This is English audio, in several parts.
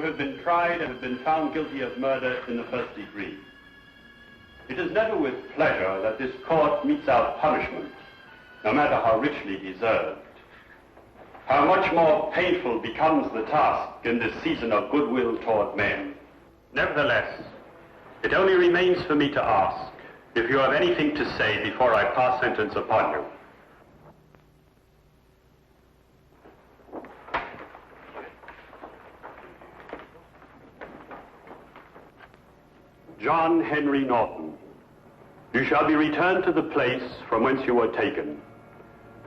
have been tried and have been found guilty of murder in the first degree. It is never with pleasure that this court metes out punishment, no matter how richly deserved. How much more painful becomes the task in this season of goodwill toward men. Nevertheless, it only remains for me to ask if you have anything to say before I pass sentence upon you. John Henry Norton, you shall be returned to the place from whence you were taken,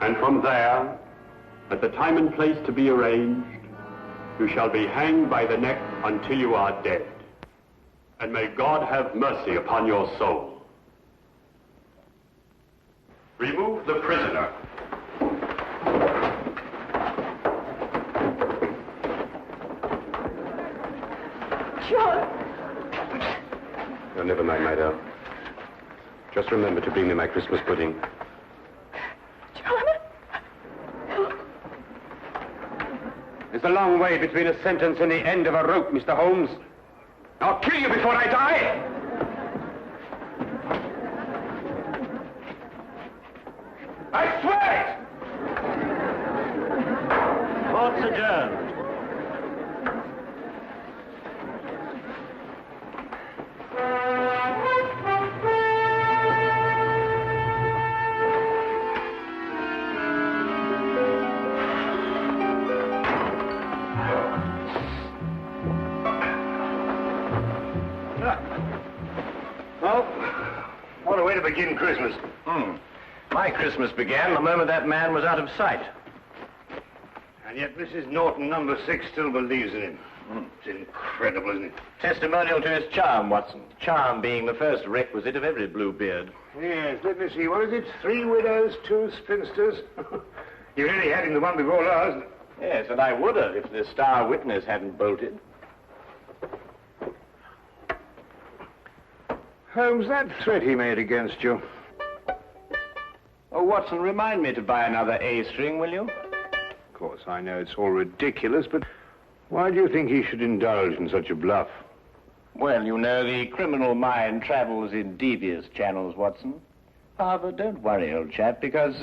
and from there, at the time and place to be arranged, you shall be hanged by the neck until you are dead. And may God have mercy upon your soul. Remove the prisoner. John! Oh, never mind, my darling. Just remember to bring me my Christmas pudding. John! There's a long way between a sentence and the end of a rope, Mr. Holmes. I'll kill you before I die! I swear it! Court's adjourned. What a way to begin Christmas. My Christmas began the moment that man was out of sight. And yet Mrs. Norton, number 6, still believes in him. It's incredible, isn't it? Testimonial to his charm, Watson. Charm being the first requisite of every Bluebeard. Yes, let me see. What is it? 3 widows, 2 spinsters? You really had him the one before last. Yes, and I would have if the star witness hadn't bolted. Holmes, that threat he made against you. Oh, Watson, remind me to buy another A string, will you? Of course, I know it's all ridiculous, but why do you think he should indulge in such a bluff? Well, you know, the criminal mind travels in devious channels, Watson. However, don't worry, old chap, because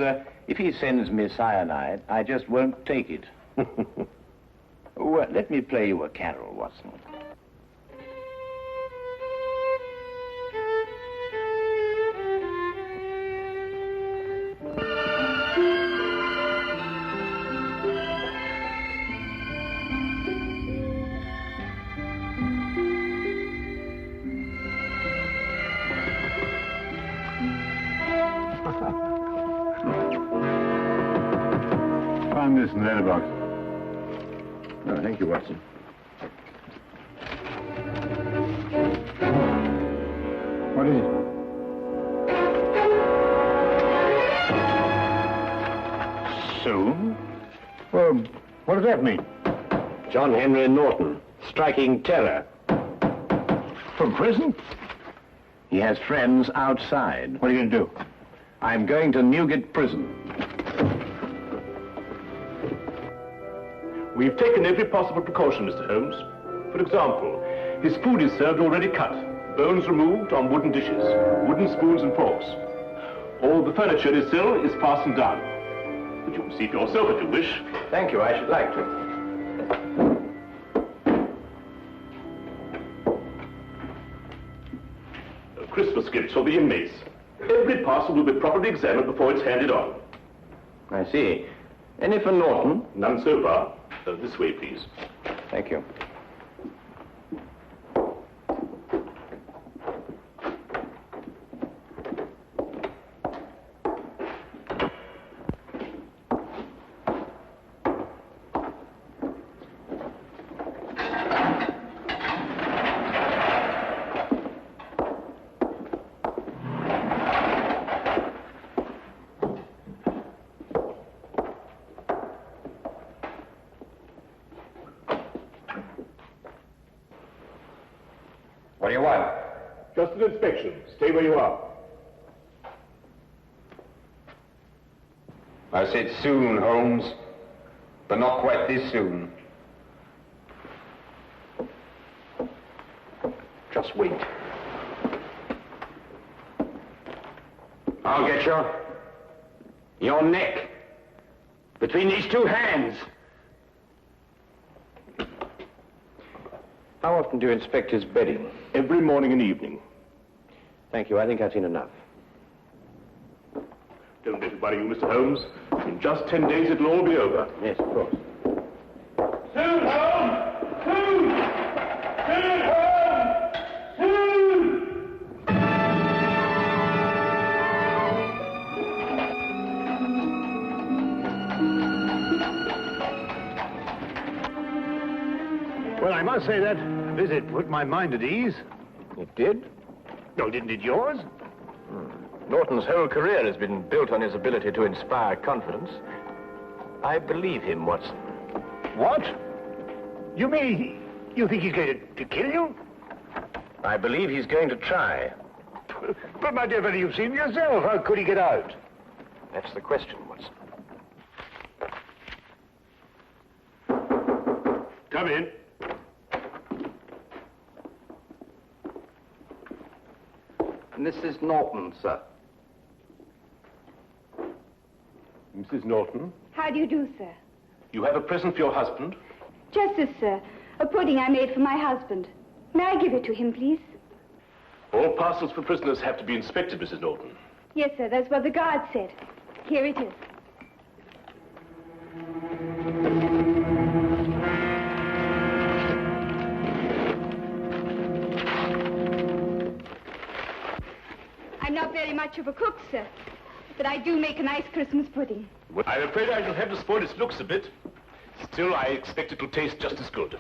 if he sends me cyanide, I just won't take it. Well, let me play you a carol, Watson. Find this in the letterbox. Oh, thank you, Watson. What is it? Soon? Well, what does that mean? John Henry Norton, striking terror. From prison? He has friends outside. What are you going to do? I'm going to Newgate Prison. We've taken every possible precaution, Mr. Holmes. For example, his food is served already cut, bones removed on wooden dishes, wooden spoons and forks. All the furniture in his cell is fastened down. But you can see for yourself if you wish. Thank you, I should like to. Christmas gifts for the inmates. Every parcel will be properly examined before it's handed on. I see. Any for Norton? None so far. This way, please. Thank you. What do you want? Just an inspection. Stay where you are. I said soon, Holmes, but not quite this soon. Just wait. I'll get you. Your neck. Between these two hands. How often do you inspect his bedding? Every morning and evening. Thank you. I think I've seen enough. Don't let it worry you, Mr. Holmes. In just 10 days, it'll all be over. Yes, of course. Soon, Holmes! Soon! Soon, Holmes! Soon! Well, I must say that visit put my mind at ease. It did? No, didn't it yours? Norton's whole career has been built on his ability to inspire confidence. I believe him, Watson. What? You mean you think he's going to kill you? I believe he's going to try. But, my dear fellow, you've seen yourself. How could he get out? That's the question, Watson. Come in. Mrs. Norton, sir. Mrs. Norton, How do you do, sir? you have a present for your husband? Just this, sir. A pudding I made for my husband. May I give it to him, please? All parcels for prisoners have to be inspected, Mrs. Norton. Yes, sir. That's what the guard said. Here it is. I'm not very much of a cook, sir, but I do make a nice Christmas pudding. Well, I'm afraid I shall have to spoil its looks a bit. Still, I expect it'll taste just as good.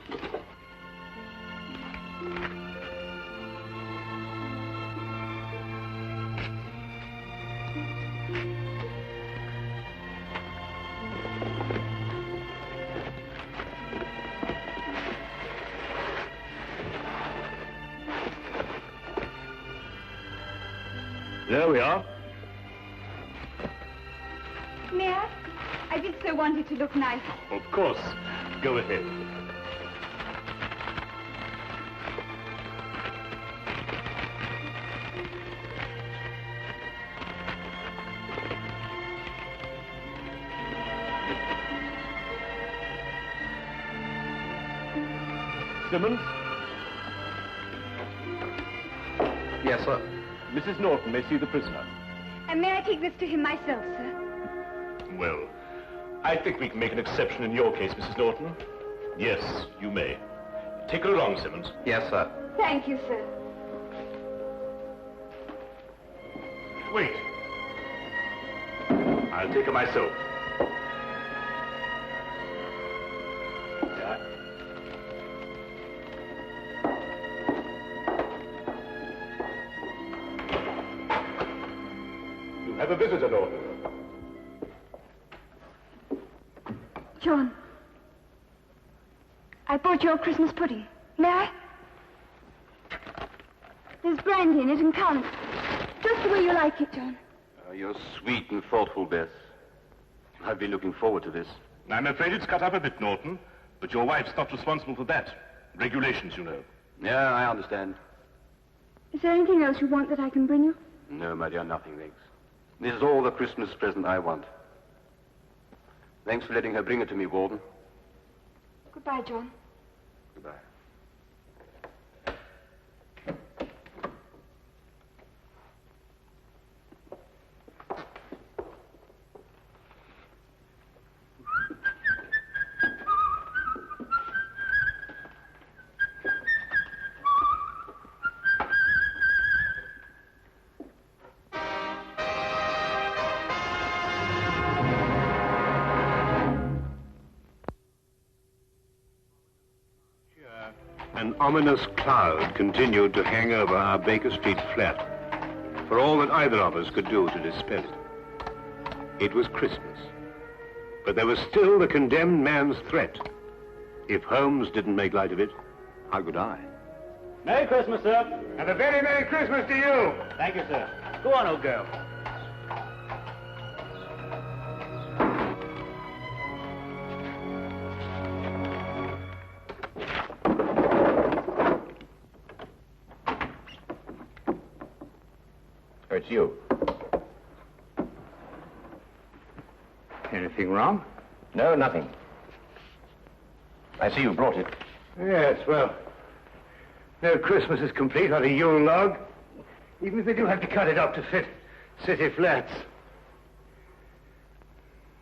There we are. May I? I did so want it to look nice. Of course. Go ahead. Simmons? Yes, sir. Mrs. Norton may see the prisoner. And may I take this to him myself, sir? Well, I think we can make an exception in your case, Mrs. Norton. Yes, you may. Take her along, Simmons. Yes, sir. Thank you, sir. Wait. I'll take her myself. Yeah. You have a visitor, Norton. John, I bought your Christmas pudding. May I? There's brandy in it and currants. Just the way you like it, John. You're sweet and thoughtful, Bess. I've been looking forward to this. I'm afraid it's cut up a bit, Norton, but your wife's not responsible for that. Regulations, you know. Yeah, I understand. Is there anything else you want that I can bring you? No, my dear, nothing, thanks. This is all the Christmas present I want. Thanks for letting her bring it to me, Warden. Goodbye, John. Goodbye. An ominous cloud continued to hang over our Baker Street flat, for all that either of us could do to dispel it. It was Christmas, but there was still the condemned man's threat. If Holmes didn't make light of it, how could I? Merry Christmas, sir. And a very Merry Christmas to you! Thank you, sir. Go on, old girl. It's you. Anything wrong? No, nothing. I see you brought it. Yes, well, no Christmas is complete without a Yule log, even if they do have to cut it up to fit city flats.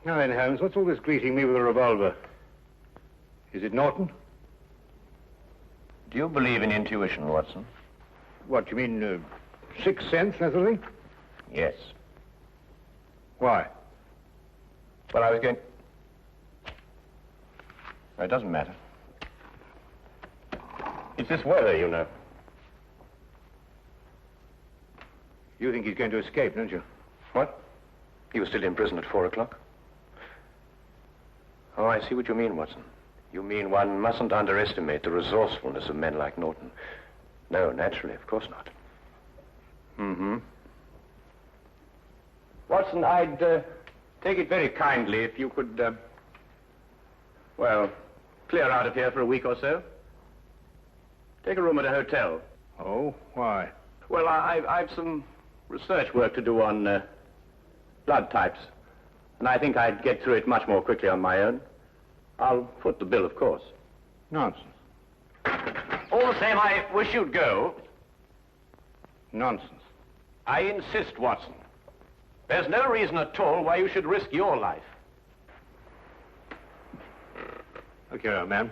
Now then, Holmes, what's all this greeting me with a revolver? Is it Norton? Do you believe in intuition, Watson? What, you mean, sixth sense, that sort of thing? Yes. Why? Well, I was going... No, it doesn't matter. It's this weather, you know. You think he's going to escape, don't you? What? He was still in prison at 4 o'clock? Oh, I see what you mean, Watson. You mean one mustn't underestimate the resourcefulness of men like Norton. No, naturally, of course not. Mm-hmm. Watson, I'd take it very kindly if you could, well, clear out of here for a week or so. Take a room at a hotel. Oh, why? Well, I've some research work to do on blood types, and I think I'd get through it much more quickly on my own. I'll foot the bill, of course. Nonsense. All the same, I wish you'd go. Nonsense. I insist, Watson. There's no reason at all why you should risk your life. Look here, old man.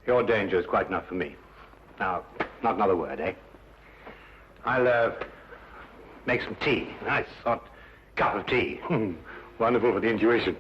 Your danger is quite enough for me. Now, not another word, eh? I'll, make some tea. Nice hot cup of tea. Wonderful for the intuition.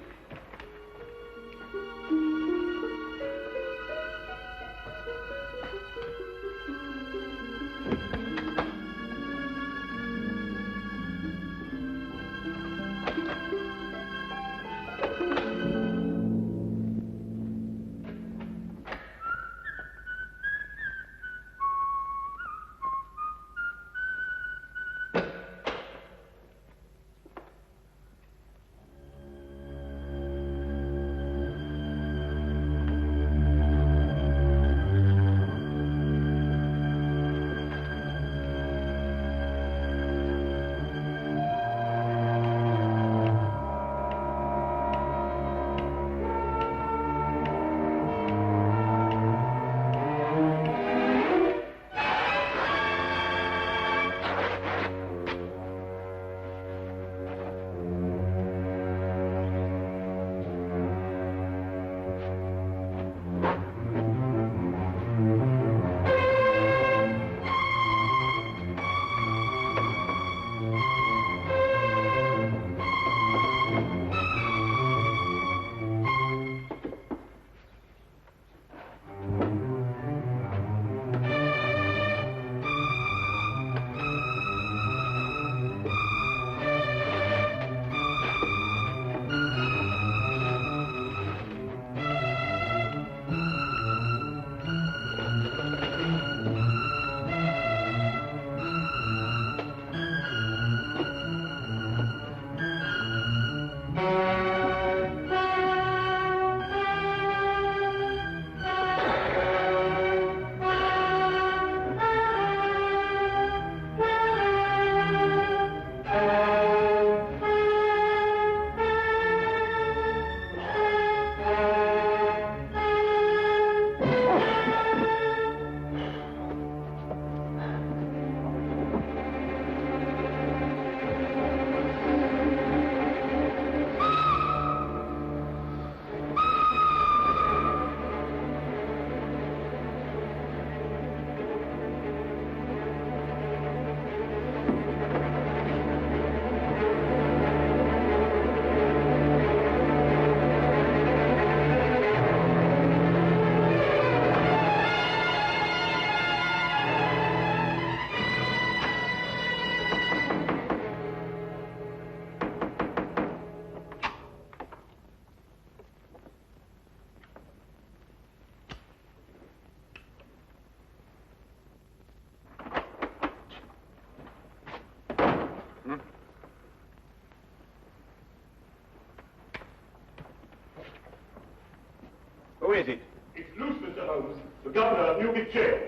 Who is it? It's loose, Mr. Holmes. The governor of Newgate Jail.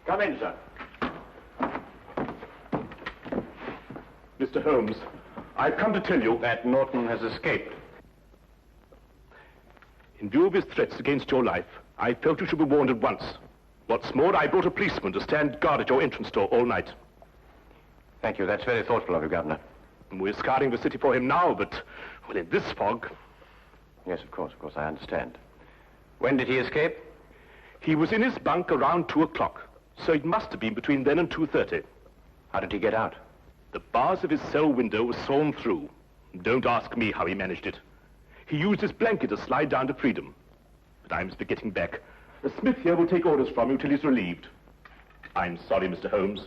Come in, sir. Mr. Holmes, I've come to tell you That Norton has escaped. in view of his threats against your life, I felt you should be warned at once. What's more, I brought a policeman to stand guard at your entrance door all night. Thank you. That's very thoughtful of you, Governor. And we're scouring the city for him now, but, well, in this fog... Yes, of course, I understand. When did he escape? He was in his bunk around 2 o'clock, so it must have been between then and 2:30. How did he get out? The bars of his cell window were sawn through. Don't ask me how he managed it. He used his blanket to slide down to freedom. But I must be getting back. The Smith here will take orders from you till he's relieved. I'm sorry, Mr. Holmes.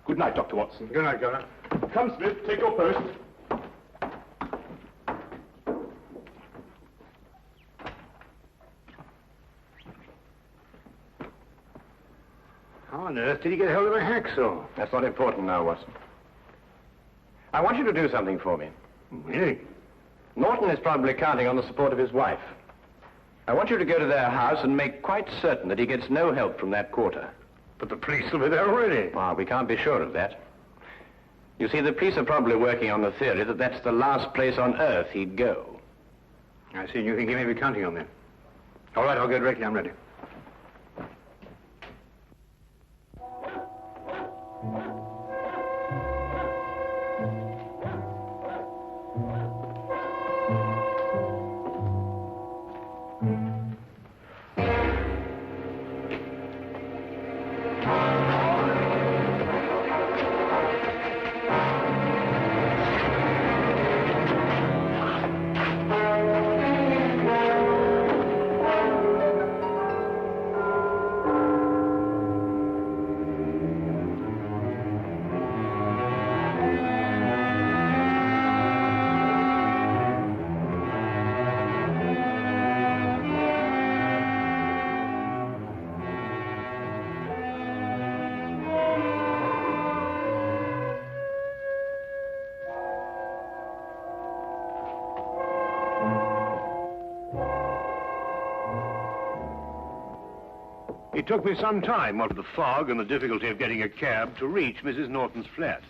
Good night, Dr. Watson. Good night, Governor. Come, Smith, take your post. How on earth did he get hold of a hacksaw? That's not important now, Watson. I want you to do something for me. Really? Norton is probably counting on the support of his wife. I want you to go to their house and make quite certain that he gets no help from that quarter. But the police will be there already. Ah, we can't be sure of that. You see, the police are probably working on the theory that that's the last place on earth he'd go. I see. You think he may be counting on them. All right, I'll go directly. I'm ready. It took me some time, what with the fog and the difficulty of getting a cab, to reach Mrs. Norton's flat.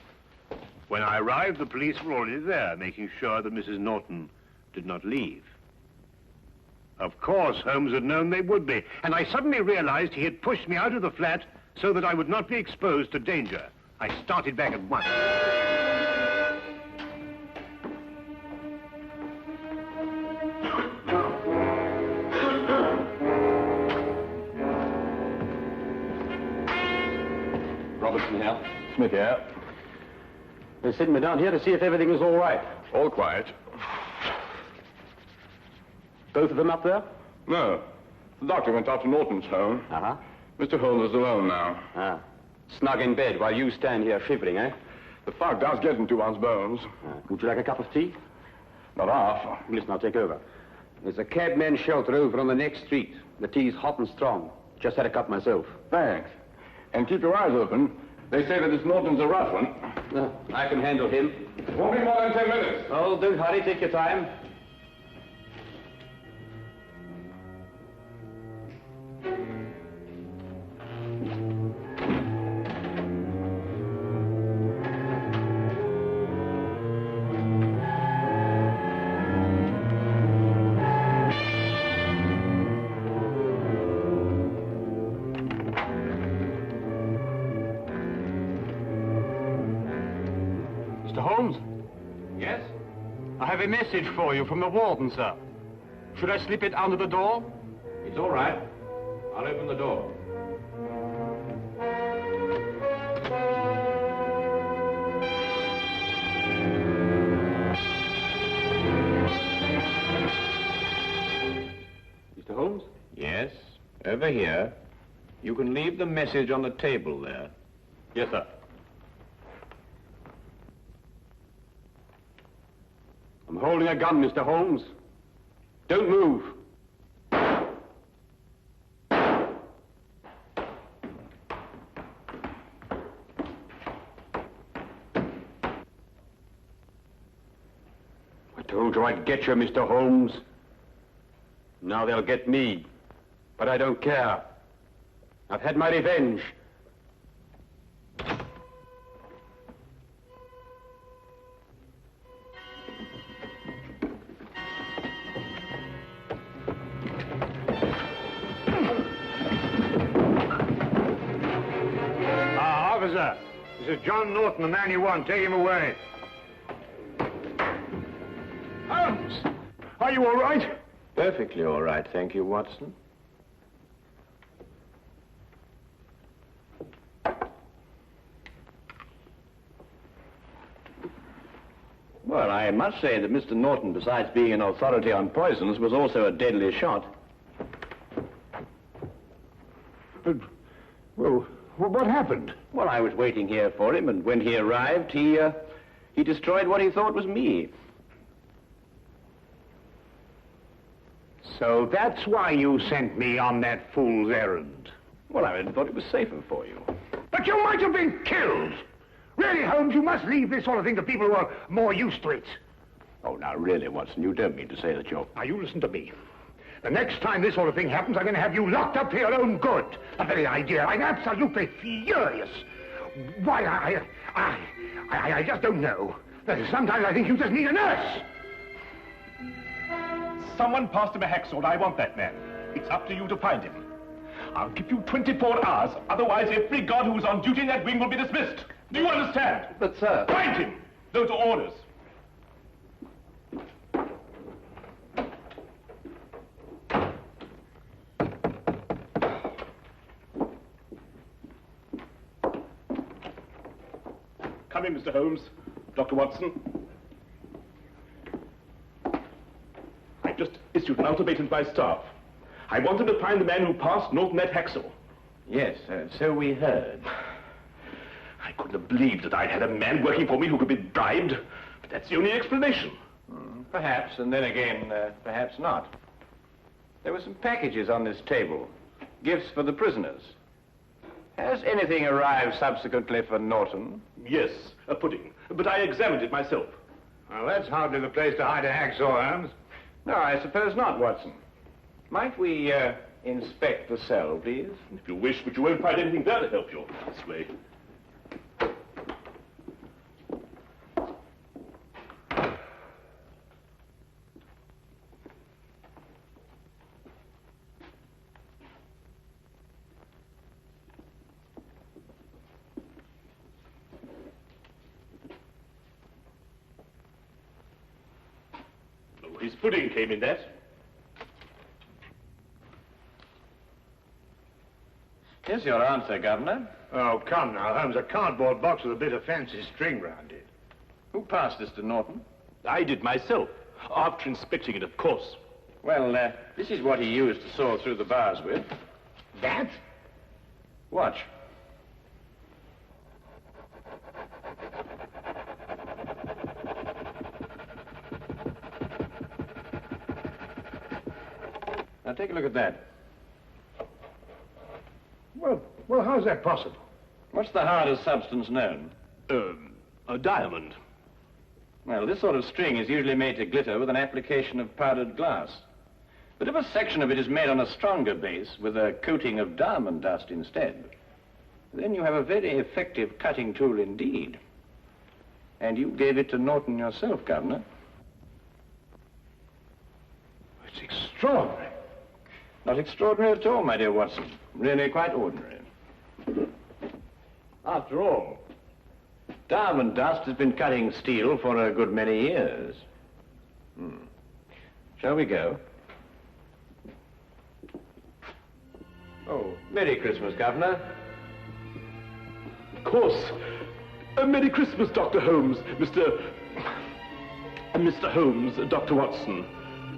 When I arrived, the police were already there, making sure that Mrs. Norton did not leave. Of course, Holmes had known they would be, and I suddenly realized he had pushed me out of the flat so that I would not be exposed to danger. I started back at once. Robertson here. Smith here. They sent me down here to see if everything is all right. All quiet. Both of them up there? No. The doctor went out to Norton's home. Uh-huh. Mr. Holmes is alone now. Ah. Snug in bed while you stand here shivering, eh? The fog does get into one's bones. Would you like a cup of tea? Not half. Listen, I'll take over. There's a cabman's shelter over on the next street. The tea's hot and strong. Just had a cup myself. Thanks. And keep your eyes open. They say that this Norton's a rough one. I can handle him. Won't be more than 10 minutes. Oh, don't hurry. Take your time. Mr. Holmes? Yes? I have a message for you from the warden, sir. Should I slip it under the door? It's all right. I'll open the door. Mr. Holmes? Yes, over here. You can leave the message on the table there. Yes, sir. I'm holding a gun, Mr. Holmes. Don't move. I told you I'd get you, Mr. Holmes. Now they'll get me. But I don't care. I've had my revenge. Officer, this is John Norton, the man you want. Take him away. Holmes! Are you all right? Perfectly all right, thank you, Watson. Well, I must say that Mr. Norton, besides being an authority on poisons, was also a deadly shot. Well, what happened? Well, I was waiting here for him, and when he arrived, he destroyed what he thought was me. So that's why you sent me on that fool's errand. Well, I thought it was safer for you. But you might have been killed! Really, Holmes, you must leave this sort of thing to people who are more used to it. Oh, now, really, Watson, you don't mean to say that you're... Now, you listen to me. The next time this sort of thing happens, I'm going to have you locked up for your own good. The very idea. I'm absolutely furious. Why, I just don't know. Sometimes I think you just need a nurse. Someone passed him a hacksaw. I want that man. It's up to you to find him. I'll give you 24 hours. Otherwise, every guard who is on duty in that wing will be dismissed. Do you understand? But, sir... Find him! Those are orders. Come in, Mr. Holmes. Dr. Watson. I've just issued an ultimatum to my staff. I want them to find the man who passed Norton that hacksaw. Yes, so we heard. I couldn't have believed that I'd had a man working for me who could be bribed. But that's the only explanation. Perhaps, and then again, perhaps not. There were some packages on this table. Gifts for the prisoners. Has anything arrived subsequently for Norton? Yes, a pudding. But I examined it myself. Well, that's hardly the place to hide a hacksaw, Holmes. No, I suppose not, Watson. Might we, inspect the cell, please? If you wish, but you won't find anything there to help you. This way. His pudding came in that. Here's your answer, Governor. Oh, come now, Holmes. A cardboard box with a bit of fancy string round it. Who passed this to Norton? I did myself, after inspecting it, of course. Well, this is what he used to saw through the bars with. That? Watch. Now, take a look at that. Well, how's that possible? What's the hardest substance known? A diamond. Well, this sort of string is usually made to glitter with an application of powdered glass. But if a section of it is made on a stronger base with a coating of diamond dust instead, then you have a very effective cutting tool indeed. And you gave it to Norton yourself, Governor. It's extraordinary. Not extraordinary at all, my dear Watson. Really quite ordinary. After all, diamond dust has been cutting steel for a good many years. Shall we go? Oh, Merry Christmas, Governor. Of course. Merry Christmas, Dr. Holmes. Mr. Holmes, Dr. Watson.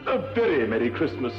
A very Merry Christmas.